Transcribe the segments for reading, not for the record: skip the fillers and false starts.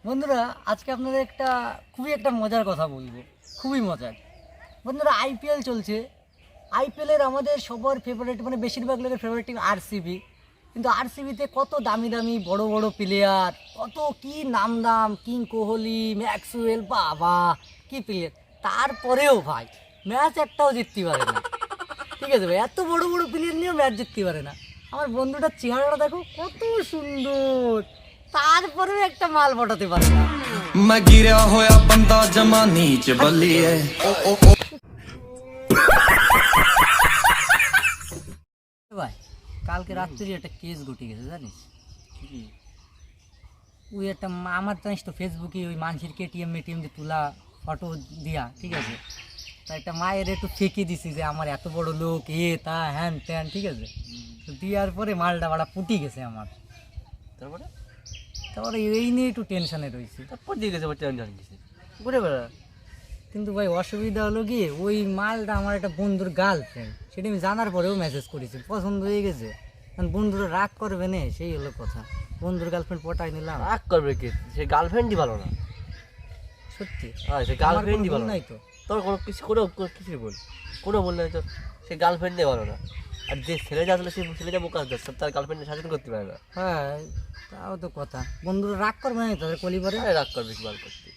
বন্ধুরা আজকে আপনাদের খুবই একটা মজার কথা বলবো, খুবই মজার। বন্ধুরা আইপিএল চলছে। আইপিএলের আমাদের সবার ফেভারিট, মানে বেশিরভাগ লোকের ফেভারিট টিম আরসিবি। কিন্তু আরসিবিতে কত দামি দামি বড় বড় প্লেয়ার, কত কি নাম কিং কোহলি, ম্যাক্সওয়েল, বাবা কি প্লেয়ার। তারপরেও ভাই ম্যাচ একটাও জিততে পারে না। ঠিক আছে ভাই, এত বড় বড় প্লেয়ার নিয়েও ম্যাচ জিততে পারে না। আমার বন্ধুটার চেহারাটা দেখো কত সুন্দর, তারপরেও একটা মাল পটাতে পারে না। मैं गिरा होया बंदा जमा नीच बल्लिए ভাই কালকে রাত্রি একটা কেস ঘটে গেছে জানিস? ওই একটা আমার জানিস তো ফেসবুকে ওই মানুষের কেটিএম দিয়ে তোলা ফটো দিয়া, ঠিক আছে? তা একটা মায়ের একটু ফেঁকে দিছি যে আমার এত বড় লোক তা হ্যান ত্যান, ঠিক আছে? তো দেওয়ার পরে মালটা বাড়া পুটি গেছে আমার। তারপরে এই নিয়ে একটু টেনশনে রয়েছে। তারপর দিয়ে গেছে টেনশন গেছে ঘুরে বেড়া। কিন্তু ভাই অসুবিধা হলো গিয়ে ওই মালটা আমার একটা বন্ধুর গার্লফ্রেন্ড, সেটা আমি জানার পরেও মেসেজ করেছি, পছন্দ হয়ে গেছে। কারণ বন্ধুরা রাগ করবে না, সেই হলো কথা। বন্ধুর গার্লফ্রেন্ড পটাই নিলাম। রাগ করবে কে? সে গার্লফ্রেন্ডই ভালো না। সত্যি হ্যাঁ, সে গার্লফ্রেন্ডই ভালো নাই তো। তোর কোনো কিছু কিছু বল, কোনো বললে তো সে গার্লফ্রেন্ডই ভালো না। আর যে ছেলেটা আসলে সে ছেলেটা বোকা যাচ্ছে, তার গার্লফ্রেন্ডের শাসন করতে পারে না। হ্যাঁ তাও তো কথা। বন্ধুরা রাগ করবে না তাদের কলিবারে? রাগ করবে কি বার করতে?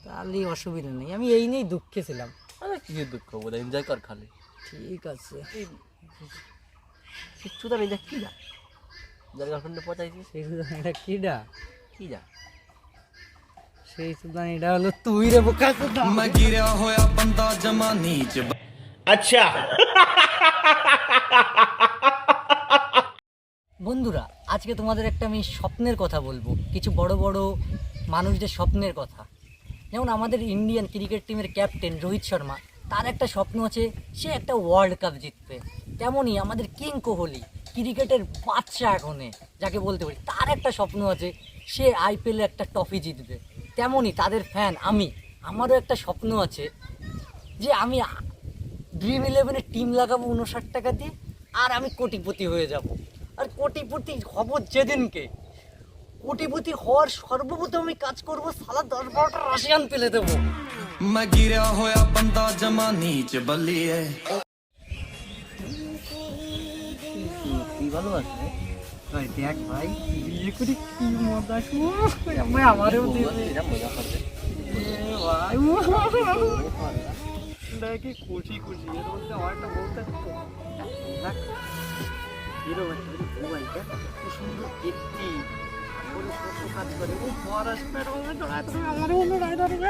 তাহলে অসুবিধা নেই, আমি এই নিয়েই দুঃখে ছিলাম। আরে কি দুঃখ বলে, এনজয় কর খালি। ঠিক আছে। কিচ্ছু তো নেই, দেখ কি যা যার গার্লফ্রেন্ডে পচাইছিস সেই এটা কিডা? কি যা সেই সুদান এটা হলো তুই রে বোকা সুদান। मैं गिरा होया बंदा जमा नीच अच्छा। বন্ধুরা আজকে তোমাদের একটা আমি স্বপ্নের কথা বলবো, কিছু বড় বড় মানুষদের স্বপ্নের কথা। যেমন আমাদের ইন্ডিয়ান ক্রিকেট টিমের ক্যাপ্টেন রোহিত শর্মা, তার একটা স্বপ্ন আছে সে একটা ওয়ার্ল্ড কাপ জিতবে। তেমনই আমাদের কিং কোহলি, ক্রিকেটের বাদশা এখনে যাকে বলতে পারি, তার একটা স্বপ্ন আছে সে আইপিএলে একটা ট্রফি জিতবে। তেমনই তাদের ফ্যান আমারও একটা স্বপ্ন আছে যে আমি ড্রিম 11-এ টিম লাগাবো 59 টাকা দিয়ে, আর আমি কোটিপতি হয়ে যাব। আর কোটিপতি হব যেদিনকে, কোটিপতি হওয়ার সর্বপ্রথম আমি কাজ করবো, সালা 10-12টা রাশিয়ান পেলে দেবো। मैं गिरा होया बंदा जमा नीच बल्लिए তুই ভালোবাসে ভাই দেখ ভাই, বিয়ে করে কি মজা ভাই, আমারও দেবে মজা করবে। ভাই। দেখি খুশি খুশি এর মধ্যে আমার একটা বউ থাকতো। দেখ এরকম একটা মোবাইল, দেখ কত সুন্দর দেখতে, কত কাজ করে ও পড়াশোনার মধ্যে দৌড়ায়, তুমি আমারও হলো রায় ধরবে।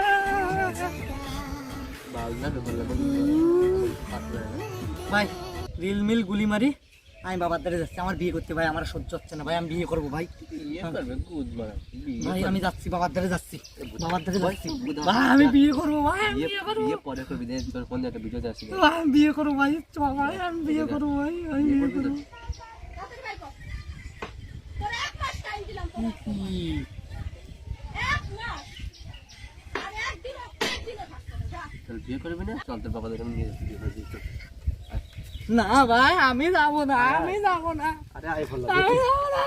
ভাই রিল মিল গুলি মারি, আমি বাবার দ্বারে যাচ্ছি। আমার বিয়ে করতে ভাই, আমার সহ্য হচ্ছে না ভাই, আমি বিয়ে করবো ভাই। ভাই আমি যাচ্ছি, বাবার দ্বারে যাচ্ছি, বাবার দ্বারে যাচ্ছি ভাই, আমি বিয়ে করবো ভাই, আমি বিয়ে করবো। পরে করবি, তোর ফোন একটা ভিডিওতে আসি। ভাই আমি বিয়ে করবো ভাই, চ ভাই আমি বিয়ে করবো ভাই, আমি বিয়ে করবো। বিয়ে করবি না? চল তোর বাবা নিয়ে বিয়ে করবি। না ভাই আমি যাবো না, আমি যাবো না, আরে আই ভালো আমি যাবো না।